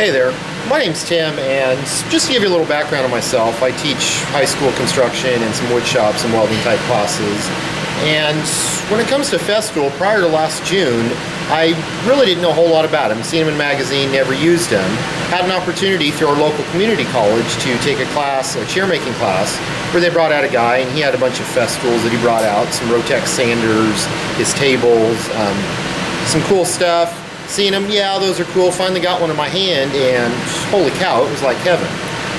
Hey there, my name's Tim, and just to give you a little background on myself, I teach high school construction and some wood shops and welding type classes. And when it comes to Festool, prior to last June, I really didn't know a whole lot about them. Seen them in a magazine, never used them. Had an opportunity through our local community college to take a class, a chair making class, where they brought out a guy and he had a bunch of Festools that he brought out, some Rotex sanders, his tables, some cool stuff. Seen them, yeah, those are cool. Finally got one in my hand, and holy cow, it was like heaven.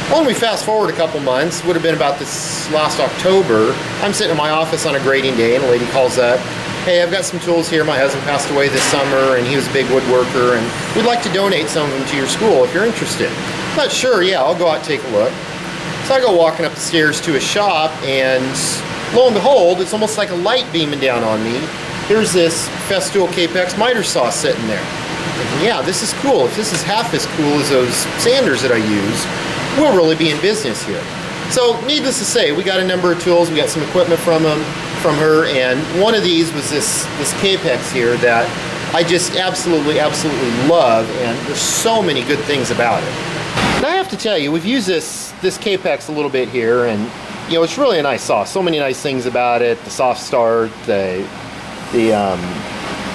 Well, when we fast forward a couple months, would have been about this last October, I'm sitting in my office on a grading day, and a lady calls up, hey, I've got some tools here. My husband passed away this summer, and he was a big woodworker, and we'd like to donate some of them to your school if you're interested. I thought, sure, yeah, I'll go out and take a look. So I go walking up the stairs to a shop, and lo and behold, it's almost like a light beaming down on me. Here's this Festool Kapex miter saw sitting there. Thinking, yeah, this is cool. If this is half as cool as those sanders that I use, we'll really be in business here. So, needless to say, we got a number of tools. We got some equipment from her, and one of these was this Kapex here that I just absolutely love, and there's so many good things about it. And I have to tell you, we've used this Kapex a little bit here, and you know, it's really a nice saw. So many nice things about it. The soft start, the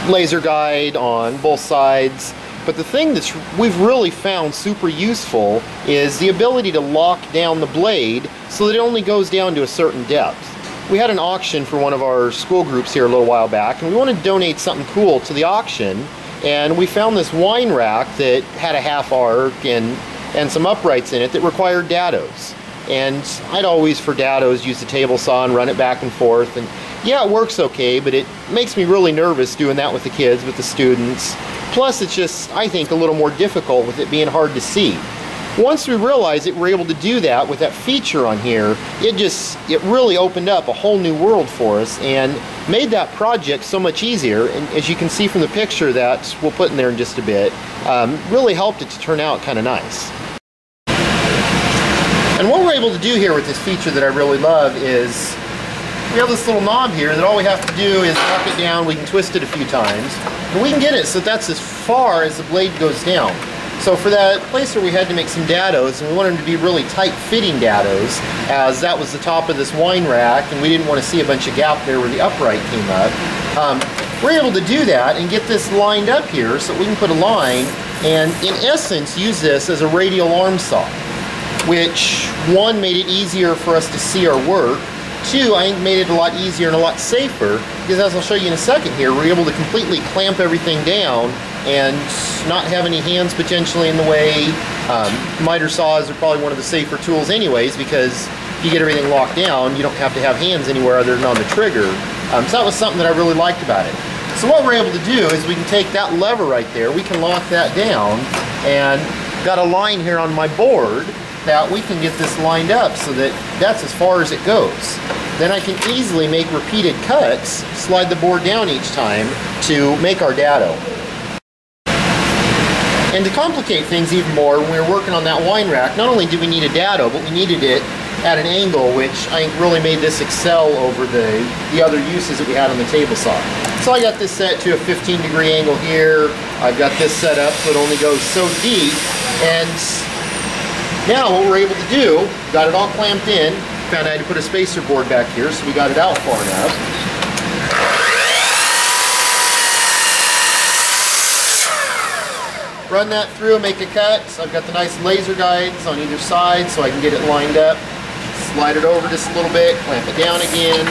laser guide on both sides, but the thing that we've really found super useful is the ability to lock down the blade so that it only goes down to a certain depth. We had an auction for one of our school groups here a little while back, and we wanted to donate something cool to the auction, and we found this wine rack that had a half arc and some uprights in it that required dados. And I'd always, for dados, use the table saw and run it back and forth, and yeah, it works okay, but it makes me really nervous doing that with the kids, with the students. Plus, it's just, I think, a little more difficult with it being hard to see. Once we realized that we're able to do that with that feature on here, it really opened up a whole new world for us and made that project so much easier. And as you can see from the picture that we'll put in there in just a bit, really helped it to turn out kind of nice. And what we're able to do here with this feature that I really love is we have this little knob here that all we have to do is lock it down. We can twist it a few times, and we can get it so that's as far as the blade goes down. So for that place where we had to make some dados, and we wanted them to be really tight-fitting dados, as that was the top of this wine rack, and we didn't want to see a bunch of gap there where the upright came up. We're able to do that and get this lined up here so we can put a line, and in essence use this as a radial arm saw, which, one, made it easier for us to see our work. Two, I think made it a lot easier and a lot safer, because as I'll show you in a second here, we're able to completely clamp everything down and not have any hands potentially in the way. Miter saws are probably one of the safer tools anyways, because if you get everything locked down, you don't have to have hands anywhere other than on the trigger. So that was something that I really liked about it. So what we're able to do is we can take that lever right there, we can lock that down, and got a line here on my board that we can get this lined up so that that's as far as it goes. Then I can easily make repeated cuts, slide the board down each time to make our dado. And to complicate things even more, when we were working on that wine rack, not only did we need a dado, but we needed it at an angle which I think really made this excel over the other uses that we had on the table saw. So I got this set to a 15-degree angle here. I've got this set up so it only goes so deep, and now what we're able to do, got it all clamped in, found I had to put a spacer board back here, so we got it out far enough. Run that through, make a cut. So I've got the nice laser guides on either side so I can get it lined up. Slide it over just a little bit, clamp it down again.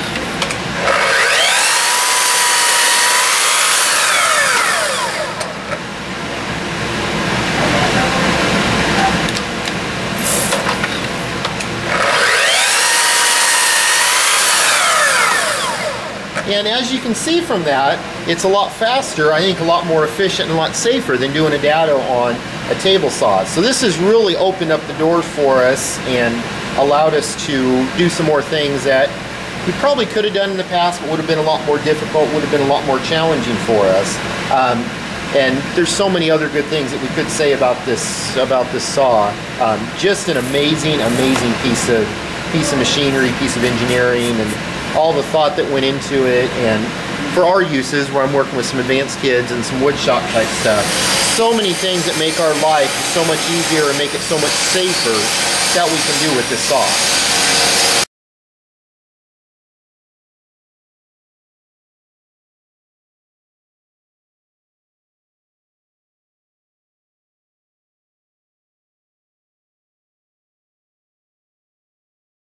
And as you can see from that, it's a lot faster, I think a lot more efficient and a lot safer than doing a dado on a table saw. So this has really opened up the doors for us and allowed us to do some more things that we probably could have done in the past, but would have been a lot more difficult, would have been a lot more challenging for us. And there's so many other good things that we could say about this saw. Just an amazing piece of machinery, piece of engineering, and all the thought that went into it, and for our uses, where I'm working with some advanced kids and some wood shop type stuff, so many things that make our life so much easier and make it so much safer that we can do with this saw.